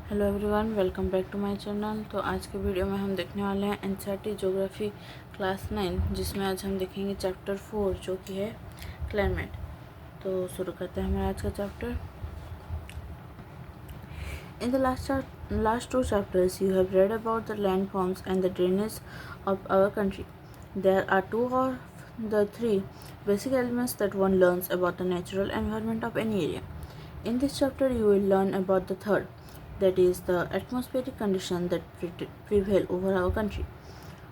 Hello everyone, welcome back to my channel. तो आज के वीडियो में हम देखने वाले हैं एनसीईआरटी ज्योग्राफी क्लास 9, जिसमें आज हम देखेंगे चैप्टर 4 जो कि है क्लाइमेट। तो शुरू करते हैं हमारा आज का chapter. In the last two chapters you have read about the landforms and the drainage of our country. There are two of the three basic elements that one learns about the natural environment of any area. In this chapter you will learn about the third, that is the atmospheric condition that prevail over our country.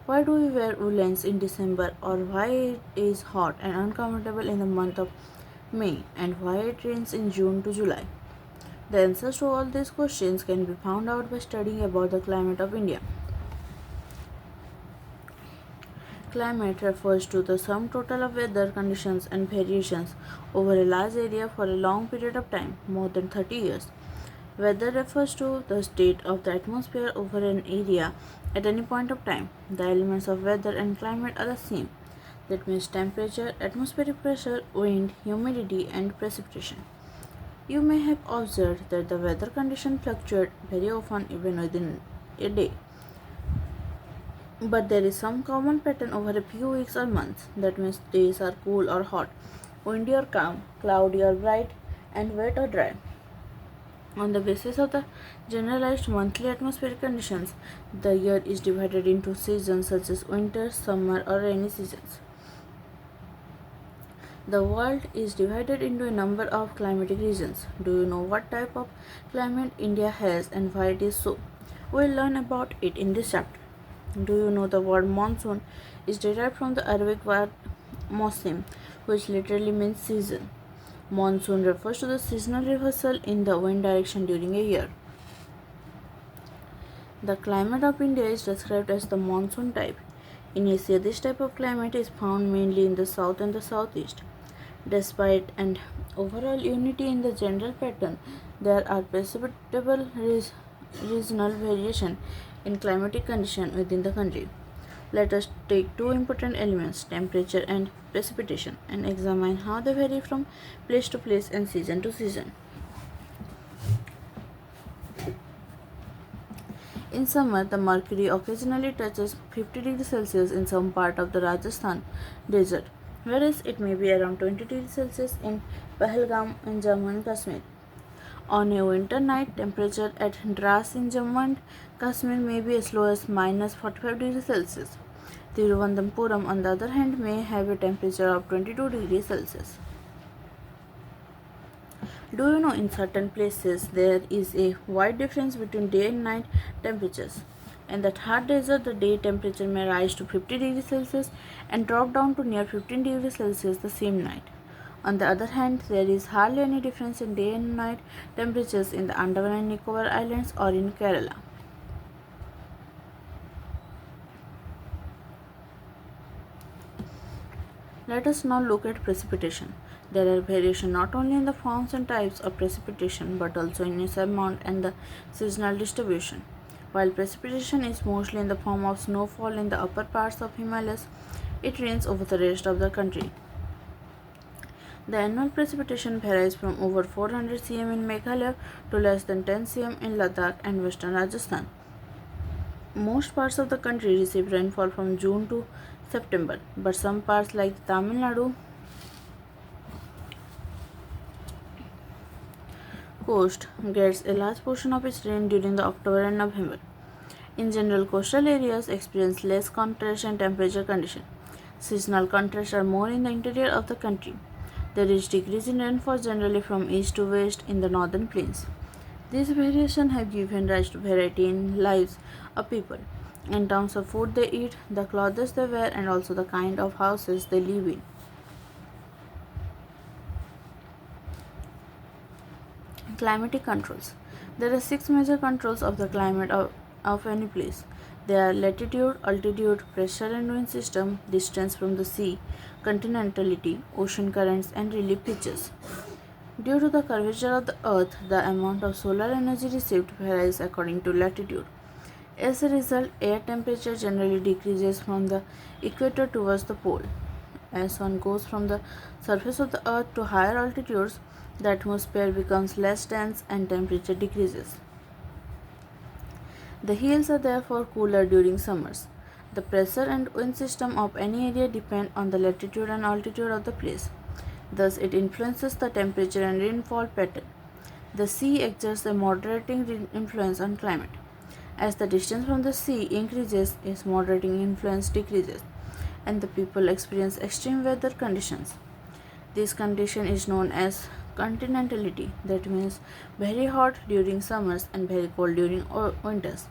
Why do we wear woolens in December, or why it is hot and uncomfortable in the month of May, and why it rains in June to July? The answers to all these questions can be found out by studying about the climate of India. Climate refers to the sum total of weather conditions and variations over a large area for a long period of time, more than 30 years. Weather refers to the state of the atmosphere over an area at any point of time. The elements of weather and climate are the same. That means temperature, atmospheric pressure, wind, humidity, and precipitation. You may have observed that the weather conditions fluctuate very often even within a day. But there is some common pattern over a few weeks or months. That means days are cool or hot, windy or calm, cloudy or bright, and wet or dry. On the basis of the generalized monthly atmospheric conditions, the year is divided into seasons such as winter, summer, or rainy seasons. The world is divided into a number of climatic regions. Do you know what type of climate India has and why it is so? We'll learn about it in this chapter. Do you know the word monsoon is derived from the Arabic word mosim, which literally means season. Monsoon refers to the seasonal reversal in the wind direction during a year. The climate of India is described as the monsoon type. In Asia, this type of climate is found mainly in the south and the southeast. Despite an overall unity in the general pattern, there are perceptible regional variation in climatic condition within the country. Let us take two important elements, temperature and precipitation, and examine how they vary from place to place and season to season. In summer, the mercury occasionally touches 50 degrees Celsius in some part of the Rajasthan desert, whereas it may be around 20 degrees Celsius in Pahalgam in Jammu and Kashmir. On a winter night, temperature at Dras in Jammu and Kashmir may be as low as minus 45 degrees Celsius. Thiruvananthapuram, on the other hand, may have a temperature of 22 degrees Celsius. Do you know in certain places there is a wide difference between day and night temperatures? In the Thar desert, the day temperature may rise to 50 degrees Celsius and drop down to near 15 degrees Celsius the same night. On the other hand, there is hardly any difference in day and night temperatures in the Andaman and Nicobar Islands or in Kerala. Let us now look at precipitation. There are variations not only in the forms and types of precipitation but also in its amount and the seasonal distribution. While precipitation is mostly in the form of snowfall in the upper parts of Himalayas, it rains over the rest of the country. The annual precipitation varies from over 400 cm in Meghalaya to less than 10 cm in Ladakh and western Rajasthan. Most parts of the country receive rainfall from June to September, but some parts like Tamil Nadu coast gets a large portion of its rain during the October and November. In general, coastal areas experience less contrast and temperature condition. Seasonal contrasts are more in the interior of the country. There is decrease in rainfall generally from east to west in the northern plains. These variations have given rise to variety in lives of people, in terms of food they eat, the clothes they wear, and also the kind of houses they live in. Climatic controls. There are 6 major controls of the climate of any place. They are latitude, altitude, pressure and wind system, distance from the sea, continentality, ocean currents, and relief features. Due to the curvature of the earth, the amount of solar energy received varies according to latitude. As a result, air temperature generally decreases from the equator towards the pole. As one goes from the surface of the earth to higher altitudes, the atmosphere becomes less dense and temperature decreases. The hills are therefore cooler during summers. The pressure and wind system of any area depend on the latitude and altitude of the place. Thus, it influences the temperature and rainfall pattern. The sea exerts a moderating influence on climate. As the distance from the sea increases, its moderating influence decreases, and the people experience extreme weather conditions. This condition is known as continentality, that means very hot during summers and very cold during winters.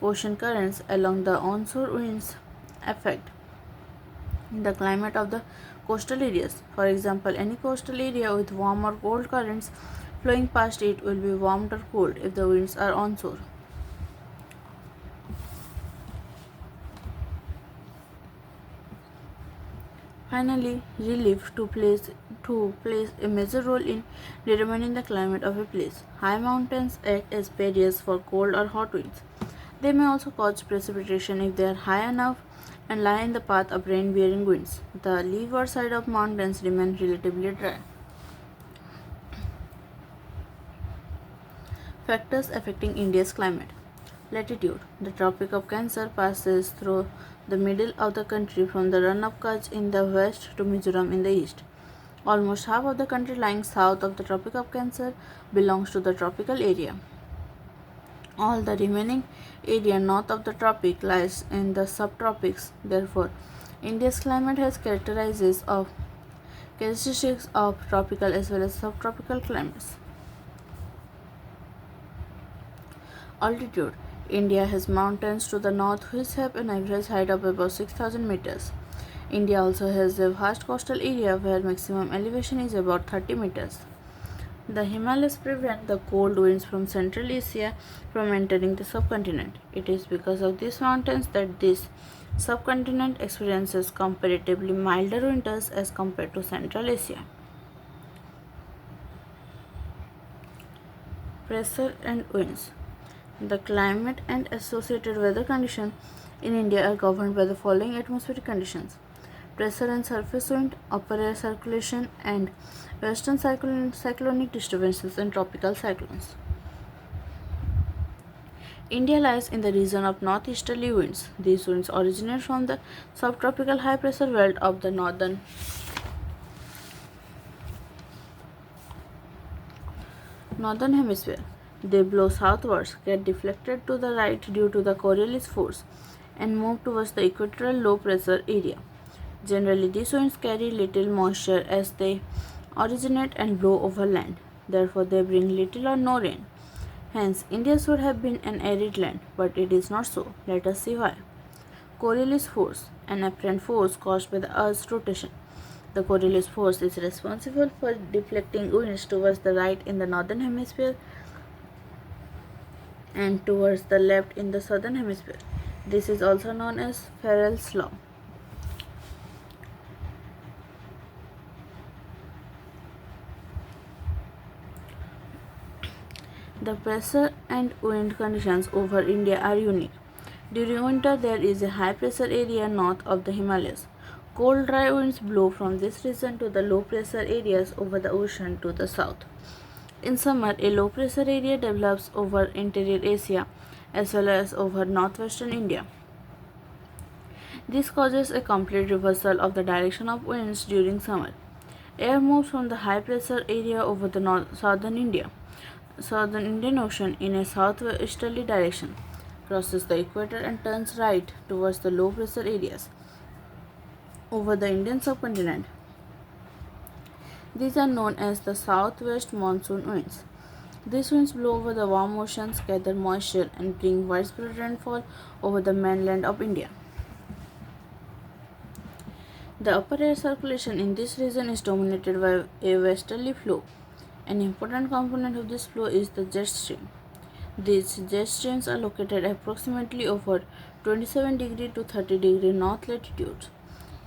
Ocean currents along the onshore winds affect the climate of the coastal areas. For example, any coastal area with warm or cold currents flowing past it will be warm or cold if the winds are onshore. Finally, relief plays a major role in determining the climate of a place. High mountains act as barriers for cold or hot winds. They may also cause precipitation if they are high enough and lie in the path of rain-bearing winds. The leeward side of mountains remain relatively dry. Factors affecting India's climate. Latitude. The Tropic of Cancer passes through the middle of the country from the Run of Kutch in the west to Mizoram in the east. Almost half of the country lying south of the Tropic of Cancer belongs to the tropical area. All the remaining area north of the tropic lies in the subtropics. Therefore, India's climate has characteristics of tropical as well as subtropical climates. Altitude. India has mountains to the north which have an average height of about 6,000 meters. India also has a vast coastal area where maximum elevation is about 30 meters. The Himalayas prevent the cold winds from Central Asia from entering the subcontinent. It is because of these mountains that this subcontinent experiences comparatively milder winters as compared to Central Asia. Pressure and winds. The climate and associated weather conditions in India are governed by the following atmospheric conditions: pressure and surface wind, upper air circulation, and western cyclonic disturbances and tropical cyclones. India lies in the region of northeasterly winds. These winds originate from the subtropical high pressure belt of the northern hemisphere. They blow southwards, get deflected to the right due to the Coriolis force, and move towards the equatorial low pressure area. Generally, these winds carry little moisture as they originate and blow over land. Therefore, they bring little or no rain. Hence, India should have been an arid land, but it is not so. Let us see why. Coriolis force, an apparent force caused by the Earth's rotation. The Coriolis force is responsible for deflecting winds towards the right in the northern hemisphere and towards the left in the southern hemisphere. This is also known as Farrell's law. The pressure and wind conditions over India are unique. During winter, there is a high pressure area north of the Himalayas. Cold, dry winds blow from this region to the low pressure areas over the ocean to the south. In summer, a low pressure area develops over interior Asia as well as over northwestern India. This causes a complete reversal of the direction of winds during summer. Air moves from the high pressure area over the southern Indian Ocean in a southwesterly direction, crosses the equator and turns right towards the low pressure areas over the Indian subcontinent. These are known as the southwest monsoon winds. These winds blow over the warm oceans, gather moisture, and bring widespread rainfall over the mainland of India. The upper air circulation in this region is dominated by a westerly flow. An important component of this flow is the jet stream. These jet streams are located approximately over 27° to 30° north latitudes.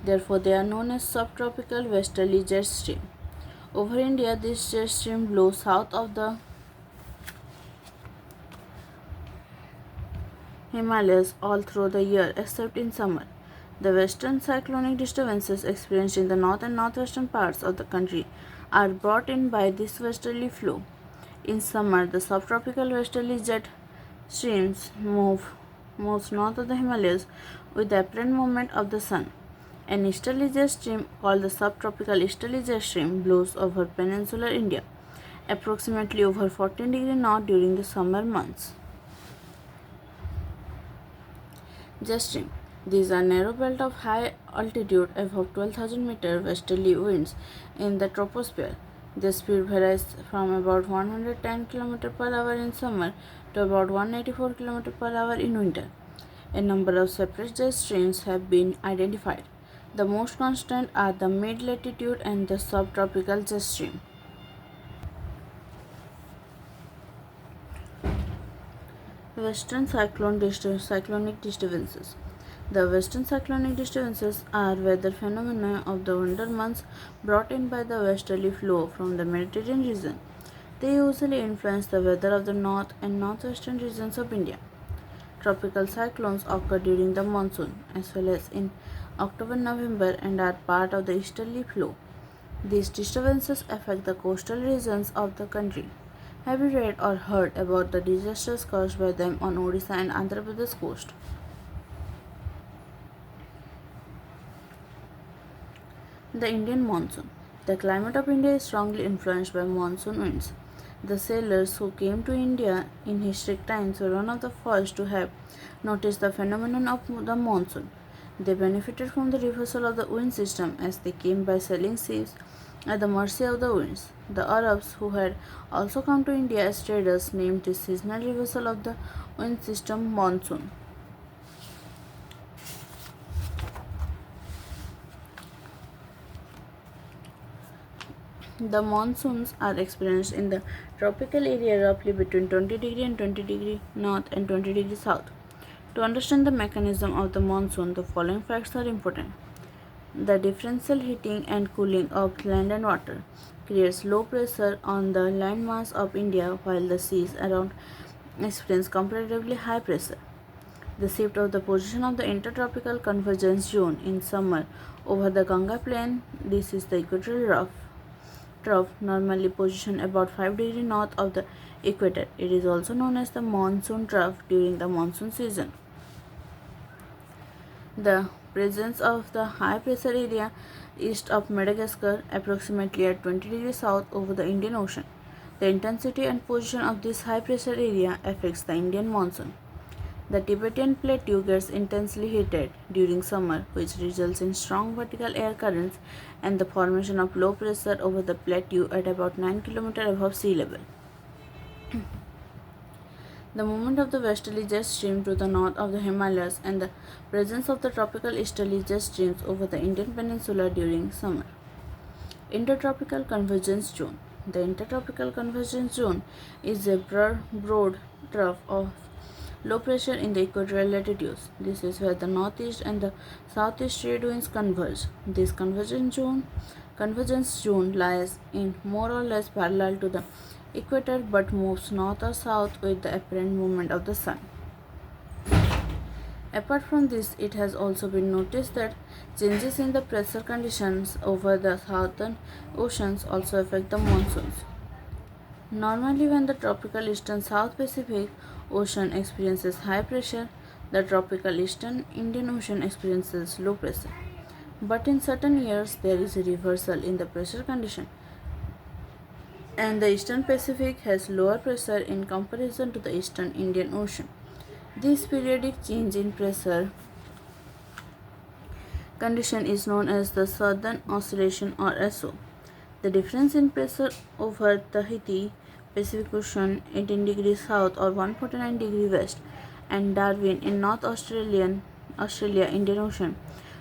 Therefore, they are known as subtropical westerly jet stream. Over India, this jet stream blows south of the Himalayas all through the year except in summer. The western cyclonic disturbances experienced in the north and northwestern parts of the country are brought in by this westerly flow. In summer, the subtropical westerly jet streams moves north of the Himalayas with the apparent movement of the sun. An easterly jet stream called the subtropical easterly jet stream blows over peninsular India, approximately over 14 degrees north during the summer months. Jet stream. These are narrow belt of high altitude above 12,000 meter westerly winds in the troposphere. The speed varies from about 110 km per hour in summer to about 184 km per hour in winter. A number of separate jet streams have been identified. The most constant are the mid-latitude and the subtropical jet stream. Western cyclonic disturbances. The western cyclonic disturbances are weather phenomena of the winter months brought in by the westerly flow from the Mediterranean region. They usually influence the weather of the north and northwestern regions of India. Tropical cyclones occur during the monsoon as well as in October-November and are part of the easterly flow. These disturbances affect the coastal regions of the country. Have you read or heard about the disasters caused by them on Odisha and Andhra Pradesh coast? The Indian monsoon. The climate of India is strongly influenced by monsoon winds. The sailors who came to India in historic times were one of the first to have noticed the phenomenon of the monsoon. They benefited from the reversal of the wind system as they came by sailing ships at the mercy of the winds. The Arabs, who had also come to India as traders, named this seasonal reversal of the wind system monsoon. The monsoons are experienced in the tropical area roughly between 20 and 20 north and 20 south. To understand the mechanism of the monsoon, the following facts are important. The differential heating and cooling of land and water creates low pressure on the landmass of India while the seas around experience comparatively high pressure. The shift of the position of the intertropical convergence zone in summer over the Ganga plain, this is the equatorial trough normally positioned about 5 degrees north of the equator. It is also known as the monsoon trough during the monsoon season. The presence of the high pressure area east of Madagascar, approximately at 20 degrees south over the Indian Ocean. The intensity and position of this high pressure area affects the Indian monsoon. The Tibetan plateau gets intensely heated during summer, which results in strong vertical air currents and the formation of low pressure over the plateau at about 9 km above sea level. The movement of the westerly jet stream to the north of the Himalayas and the presence of the tropical easterly jet streams over the Indian peninsula during summer. Intertropical convergence zone. The intertropical convergence zone is a broad trough of low pressure in the equatorial latitudes. This is where the northeast and the southeast trade winds converge. This convergence zone lies in more or less parallel to the equator but moves north or south with the apparent movement of the sun. Apart from this, it has also been noticed that changes in the pressure conditions over the southern oceans also affect the monsoons. Normally, when the tropical eastern South Pacific Ocean experiences high pressure, the tropical eastern Indian Ocean experiences low pressure. But in certain years, there is a reversal in the pressure condition, and the eastern Pacific has lower pressure in comparison to the eastern Indian Ocean. This periodic change in pressure condition is known as the Southern Oscillation or SO. The difference in pressure over Tahiti, Pacific Ocean 18 degrees south or 149 degrees west, and Darwin in North Australia, Indian Ocean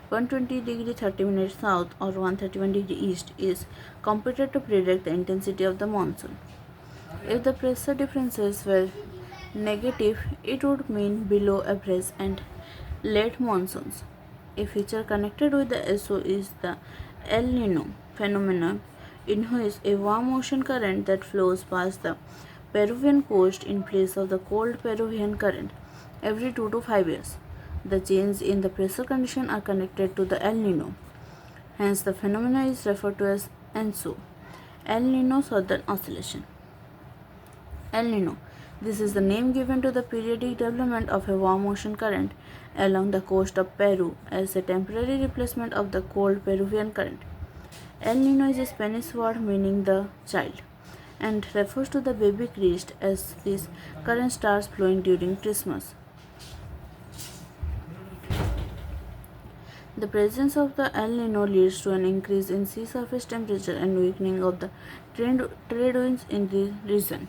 120 degrees 30 minutes south or 131 degrees east is computed to predict the intensity of the monsoon. If the pressure differences were negative, it would mean below average and late monsoons. A feature connected with the SO is the El Nino phenomenon, in which a warm ocean current that flows past the Peruvian coast in place of the cold Peruvian current every 2 to 5 years. The change in the pressure condition are connected to the El Nino. Hence, the phenomenon is referred to as ENSO, El Nino Southern Oscillation. El Nino. This is the name given to the periodic development of a warm ocean current along the coast of Peru as a temporary replacement of the cold Peruvian current. El Nino is a Spanish word meaning the child and refers to the baby Christ as this current starts flowing during Christmas. The presence of the El Nino leads to an increase in sea surface temperature and weakening of the trade winds in the region.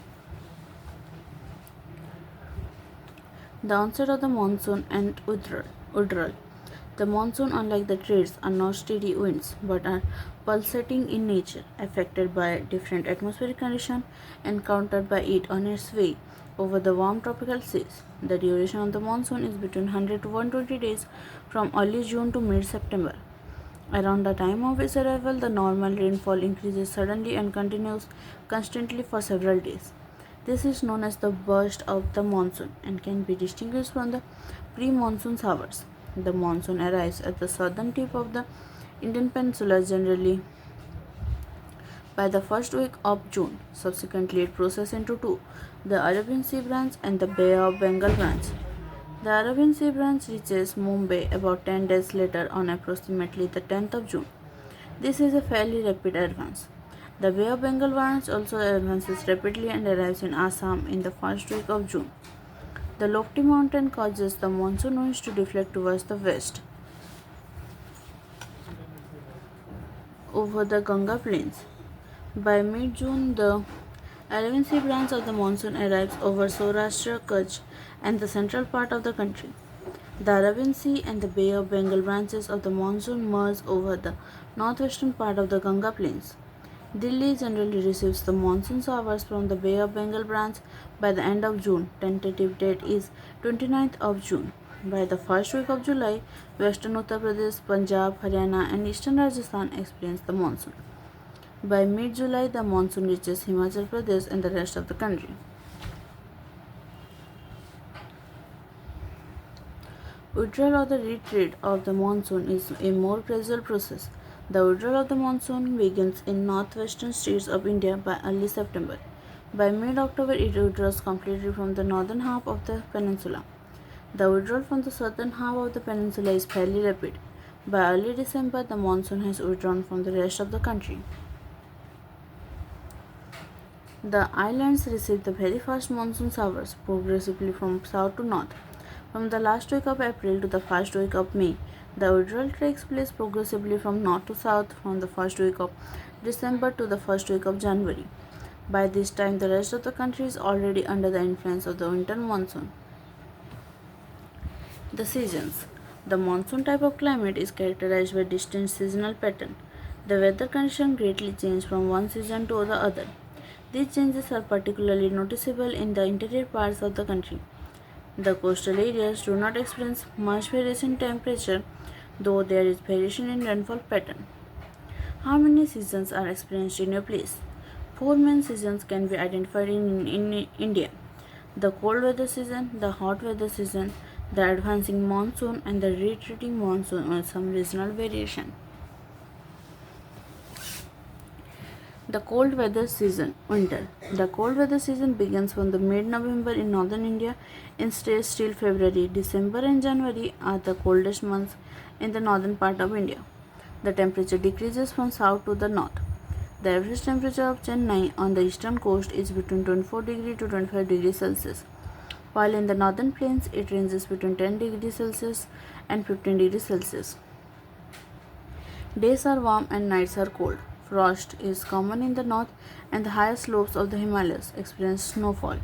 The onset of the monsoon and withdrawal. The monsoon, unlike the trades, are not steady winds but are pulsating in nature, affected by different atmospheric conditions encountered by it on its way over the warm tropical seas. The duration of the monsoon is between 100 to 120 days from early June to mid September. Around the time of its arrival, the normal rainfall increases suddenly and continues constantly for several days. This is known as the burst of the monsoon and can be distinguished from the pre-monsoon showers. The monsoon arrives at the southern tip of the Indian Peninsula generally by the first week of June. Subsequently, it processes into two, the Arabian Sea branch and the Bay of Bengal branch. The Arabian Sea branch reaches Mumbai about 10 days later on approximately the 10th of June. This is a fairly rapid advance. The Bay of Bengal branch also advances rapidly and arrives in Assam in the first week of June. The lofty mountain causes the monsoon winds to deflect towards the west over the Ganga plains. By mid-June, the Arabian Sea branch of the monsoon arrives over Saurashtra, Kutch, and the central part of the country. The Arabian Sea and the Bay of Bengal branches of the monsoon merge over the northwestern part of the Ganga plains. Delhi generally receives the monsoon showers from the Bay of Bengal branch by the end of June. Tentative date is 29th of June. By the first week of July, western Uttar Pradesh, Punjab, Haryana, and eastern Rajasthan experience the monsoon. By mid-July, the monsoon reaches Himachal Pradesh and the rest of the country. Withdrawal or the retreat of the monsoon is a more gradual process. The withdrawal of the monsoon begins in northwestern states of India by early September. By mid-October, it withdraws completely from the northern half of the peninsula. The withdrawal from the southern half of the peninsula is fairly rapid. By early December, the monsoon has withdrawn from the rest of the country. The islands receive the very first monsoon showers progressively from south to north. From the last week of April to the first week of May, the withdrawal takes place progressively from north to south from the first week of December to the first week of January. By this time, the rest of the country is already under the influence of the winter monsoon. The seasons. The monsoon type of climate is characterized by distinct seasonal pattern. The weather conditions greatly change from one season to the other. These changes are particularly noticeable in the interior parts of the country. The coastal areas do not experience much variation in temperature, though there is variation in rainfall pattern. How many seasons are experienced in your place? Four main seasons can be identified in India: the cold weather season, the hot weather season, the advancing monsoon, and the retreating monsoon with some regional variation. The cold weather season, winter. The cold weather season begins from the mid-November in northern India and stays till February. December and January are the coldest months in the northern part of India. The temperature decreases from south to the north. The average temperature of Chennai on the eastern coast is between 24 degrees to 25 degrees Celsius, while in the northern plains it ranges between 10 degrees Celsius and 15 degrees Celsius. Days are warm and nights are cold. Frost is common in the north, and the higher slopes of the Himalayas experience snowfall.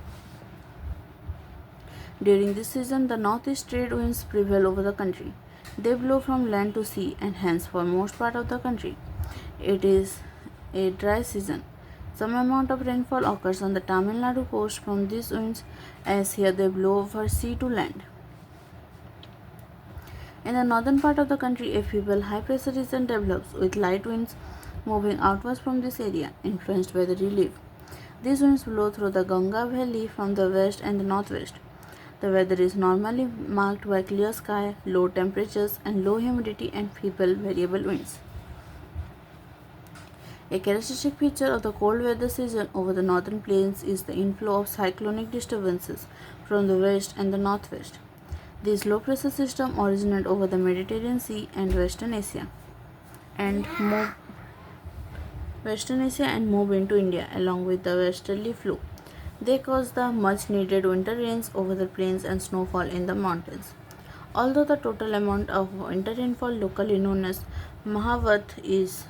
During this season, the northeast trade winds prevail over the country. They blow from land to sea and hence for most part of the country. It is a dry season. Some amount of rainfall occurs on the Tamil Nadu coast from these winds, as here they blow over sea to land. In the northern part of the country, a feeble high pressure region develops with light winds moving outwards from this area, influenced by the relief. These winds blow through the Ganga Valley from the west and the northwest. The weather is normally marked by clear sky, low temperatures, and low humidity and feeble variable winds. A characteristic feature of the cold weather season over the northern plains is the inflow of cyclonic disturbances from the west and the northwest. These low pressure systems originate over the Mediterranean Sea and and move Western Asia and move into India along with the westerly flow. They cause the much needed winter rains over the plains and snowfall in the mountains. Although the total amount of winter rainfall locally known as Mahavat is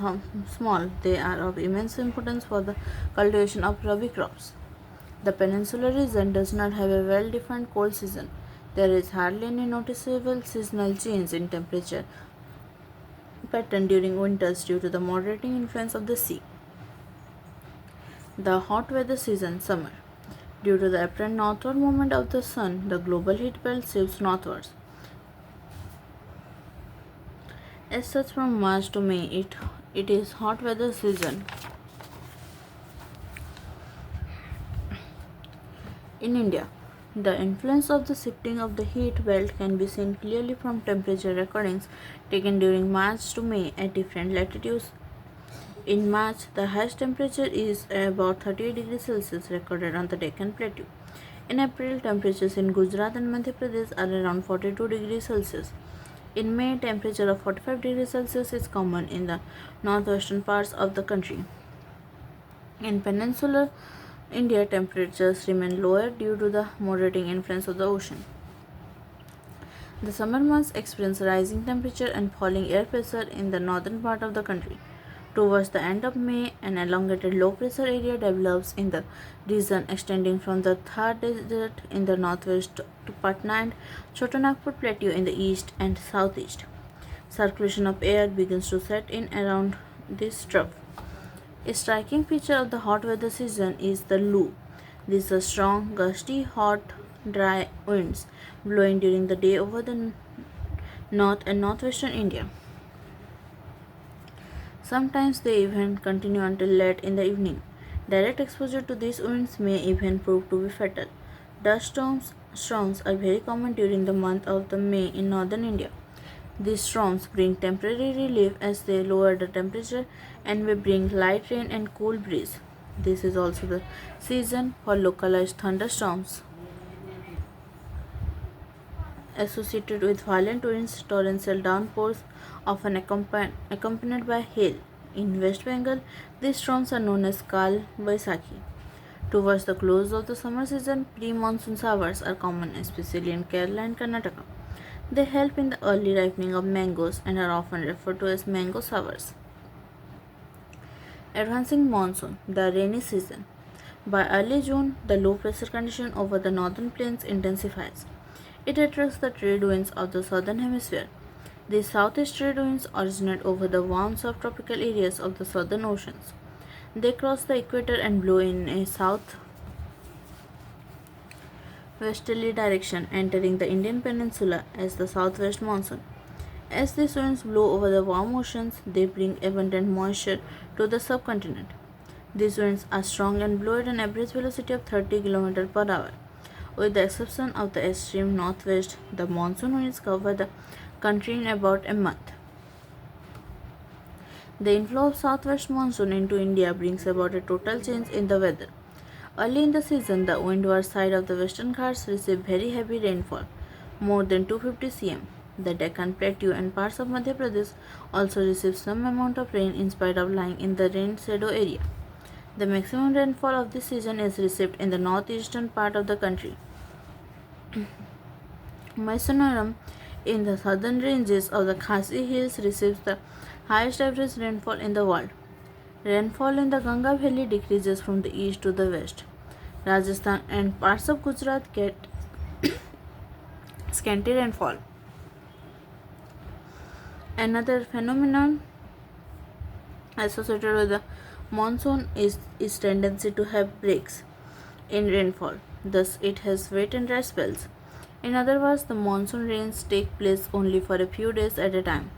small, they are of immense importance for the cultivation of rabi crops. The peninsular region does not have a well defined cold season. There is hardly any noticeable seasonal change in temperature pattern during winters due to the moderating influence of the sea. The hot weather season, summer. Due to the apparent northward movement of the sun, the global heat belt shifts northwards. As such, from March to May, it is hot weather season. In India, the influence of the shifting of the heat belt can be seen clearly from temperature recordings taken during March to May at different latitudes. In March, the highest temperature is about 38 degrees Celsius recorded on the Deccan Plateau. In April, temperatures in Gujarat and Madhya Pradesh are around 42 degrees Celsius. In May, temperature of 45 degrees Celsius is common in the northwestern parts of the country. In peninsular India, temperatures remain lower due to the moderating influence of the ocean. The summer months experience rising temperature and falling air pressure in the northern part of the country. Towards the end of May, an elongated low pressure area develops in the region extending from the Thar Desert in the northwest to Patna and Chotanagpur Plateau in the east and southeast. Circulation of air begins to set in around this trough. A striking feature of the hot weather season is the loo. These are strong, gusty, hot, dry winds blowing during the day over the north and northwestern India. Sometimes they even continue until late in the evening. Direct exposure to these winds may even prove to be fatal. Storms are very common during the month of the May in northern India. These storms bring temporary relief as they lower the temperature and may bring light rain and cool breeze. This is also the season for localized thunderstorms associated with violent winds, torrential downpours, often accompanied by hail. In West Bengal, these storms are known as Kal Baisakhi. Towards the close of the summer season, pre-monsoon showers are common, especially in Kerala and Karnataka. They help in the early ripening of mangoes and are often referred to as mango showers. Advancing monsoon, the rainy season. By early June, the low pressure condition over the northern plains intensifies. It attracts the trade winds of the southern hemisphere. These southeast trade winds originate over the warm subtropical areas of the southern oceans. They cross the equator and blow in a southwesterly direction, entering the Indian peninsula as the southwest monsoon. As these winds blow over the warm oceans, they bring abundant moisture to the subcontinent. These winds are strong and blow at an average velocity of 30 km per hour. With the exception of the extreme northwest, the monsoon winds cover the country in about a month. The inflow of southwest monsoon into India brings about a total change in the weather. Early in the season, the windward side of the western Ghats receive very heavy rainfall, more than 250 cm. The Deccan Plateau and parts of Madhya Pradesh also receive some amount of rain in spite of lying in the rain shadow area. The maximum rainfall of this season is received in the northeastern part of the country. Mysore in the southern ranges of the Khasi Hills receives the highest average rainfall in the world. Rainfall in the Ganga Valley decreases from the east to the west. Rajasthan and parts of Gujarat get scanty rainfall. Another phenomenon associated with the monsoon is its tendency to have breaks in rainfall. Thus, it has wet and dry spells. In other words, the monsoon rains take place only for a few days at a time.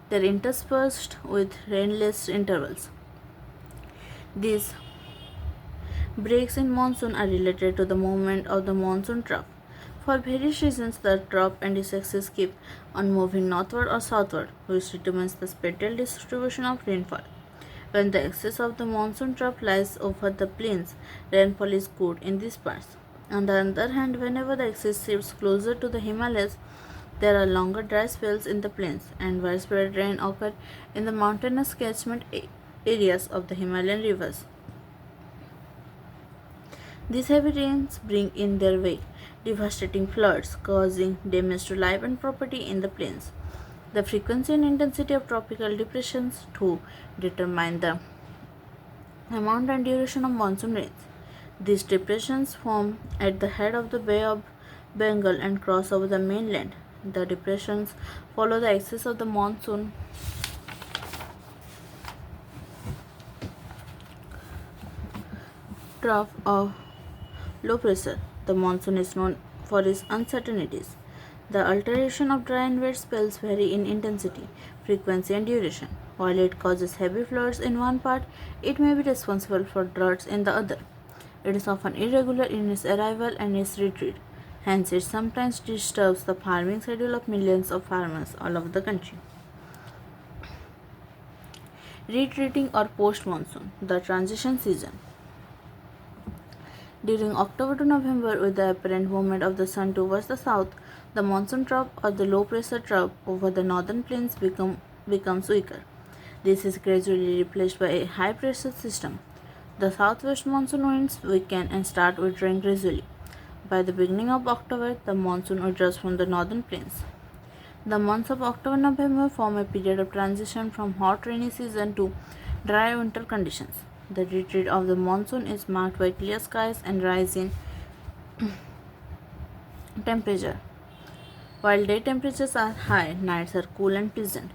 They are interspersed with rainless intervals. These breaks in monsoon are related to the movement of the monsoon trough. For various reasons, the trough and its axis keep on moving northward or southward, which determines the spatial distribution of rainfall. When the excess of the monsoon trough lies over the plains, rainfall is good in these parts. On the other hand, whenever the excess shifts closer to the Himalayas, there are longer dry spells in the plains, and widespread rain occur in the mountainous catchment areas of the Himalayan rivers. These heavy rains bring in their way devastating floods, causing damage to life and property in the plains. The frequency and intensity of tropical depressions too determine the amount and duration of monsoon rains. These depressions form at the head of the Bay of Bengal and cross over the mainland. The depressions follow the axis of the monsoon trough of low pressure. The monsoon is known for its uncertainties. The alteration of dry and wet spells vary in intensity, frequency, and duration. While it causes heavy floods in one part, it may be responsible for droughts in the other. It is often irregular in its arrival and its retreat. Hence, it sometimes disturbs the farming schedule of millions of farmers all over the country. Retreating or post monsoon, the transition season. During October to November, with the apparent movement of the sun towards the south, the monsoon trough or the low pressure trough over the northern plains becomes weaker. This is gradually replaced by a high pressure system. The southwest monsoon winds weaken and start withdrawing gradually. By the beginning of October, the monsoon withdraws from the northern plains. The months of October and November form a period of transition from hot rainy season to dry winter conditions. The retreat of the monsoon is marked by clear skies and rise in temperature. While day temperatures are high, nights are cool and pleasant.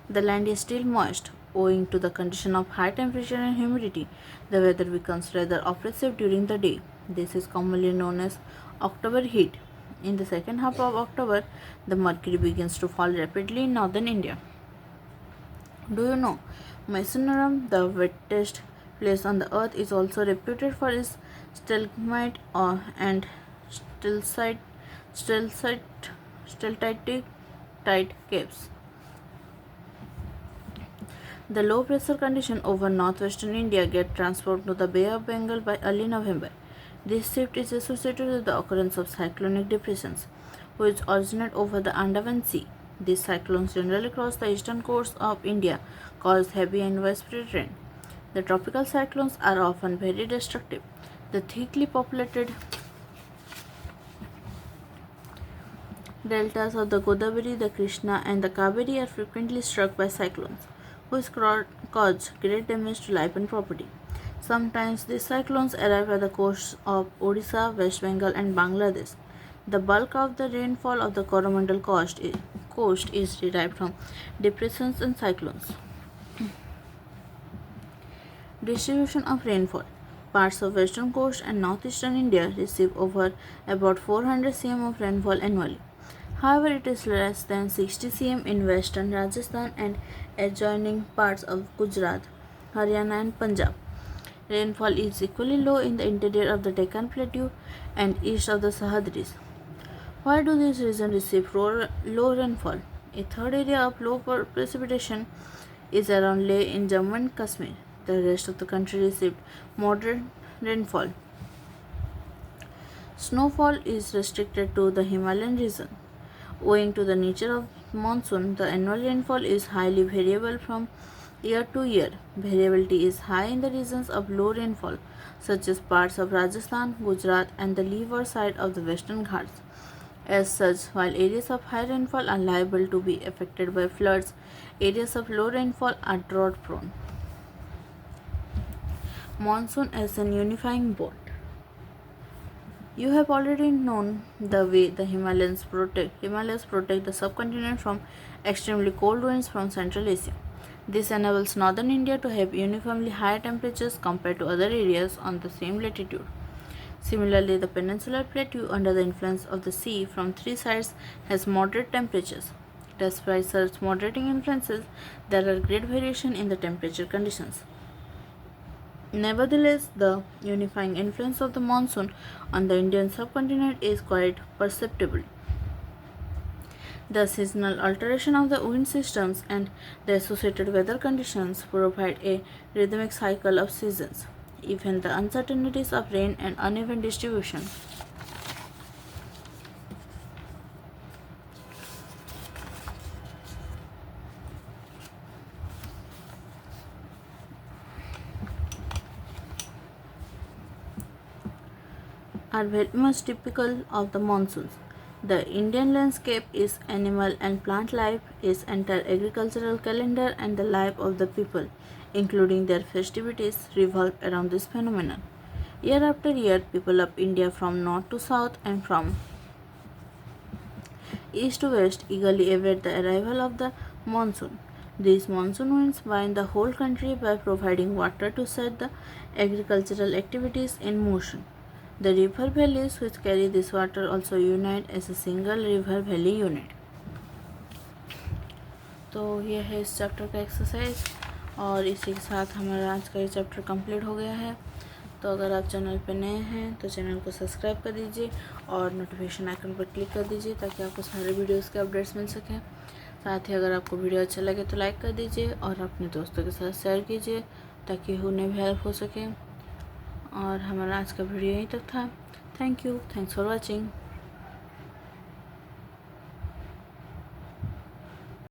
The land is still moist. Owing to the condition of high temperature and humidity, the weather becomes rather oppressive during the day. This is commonly known as October heat. In the second half of October, the mercury begins to fall rapidly in northern India. Do you know, Mysore, the wettest place on the earth, is also reputed for its stalagmite and stalactite stalactite caves. The low pressure condition over northwestern India get transferred to the Bay of Bengal by early November. This shift is associated with the occurrence of cyclonic depressions, which originate over the Andaman Sea. These cyclones generally cross the eastern coast of India, cause heavy and widespread rain. The tropical cyclones are often very destructive. The thickly populated deltas of the Godavari, the Krishna, and the Kaveri are frequently struck by cyclones, which cause great damage to life and property. Sometimes these cyclones arrive at the coasts of Odisha, West Bengal, and Bangladesh. The bulk of the rainfall of the Coromandel coast is derived from depressions and cyclones. Distribution of rainfall. Parts of western coast and northeastern India receive over about 400 cm of rainfall annually. However, it is less than 60 cm in western Rajasthan and adjoining parts of Gujarat, Haryana, and Punjab. Rainfall is equally low in the interior of the Deccan Plateau and east of the Sahyadris. Why do these regions receive low rainfall? A third area of low precipitation is around Leh in Jammu and Kashmir. The rest of the country received moderate rainfall. Snowfall is restricted to the Himalayan region. Owing to the nature of monsoon, the annual rainfall is highly variable from year to year. Variability is high in the regions of low rainfall, such as parts of Rajasthan, Gujarat, and the leeward side of the Western Ghats. As such, while areas of high rainfall are liable to be affected by floods, areas of low rainfall are drought prone. Monsoon as an unifying bond. You have already known the way the Himalayas protect the subcontinent from extremely cold winds from Central Asia. This enables northern India to have uniformly higher temperatures compared to other areas on the same latitude. Similarly, the peninsular plateau, under the influence of the sea from three sides, has moderate temperatures. Despite such moderating influences, there are great variation in the temperature conditions. Nevertheless, the unifying influence of the monsoon on the Indian subcontinent is quite perceptible. The seasonal alteration of the wind systems and the associated weather conditions provide a rhythmic cycle of seasons, even the uncertainties of rain and uneven distribution. Are very much typical of the monsoons. The Indian landscape is animal and plant life, its entire agricultural calendar and the life of the people, including their festivities, revolve around this phenomenon. Year after year, people of India from north to south and from east to west eagerly await the arrival of the monsoon. These monsoon winds bind the whole country by providing water to set the agricultural activities in motion. The river valleys which carry this water also unite as a single river valley unit. तो ये है इस chapter का exercise और इसी के साथ हमारा आज का ये चैप्टर कंप्लीट हो गया है। तो अगर आप चैनल पर नए हैं तो चैनल को सब्सक्राइब कर दीजिए और नोटिफिकेशन आइकन पर क्लिक कर दीजिए ताकि आपको सारे वीडियोस के अपडेट्स मिल सकें। साथ ही अगर आपको वीडियो अच्छा लगे तो लाइक कर दीजिए और अपने दोस्तों के साथ शेयर कीजिए ताकि उन्हें भी हेल्प हो सके। और हमारा आज का वीडियो यहीं तक था। Thank you, thanks for watching.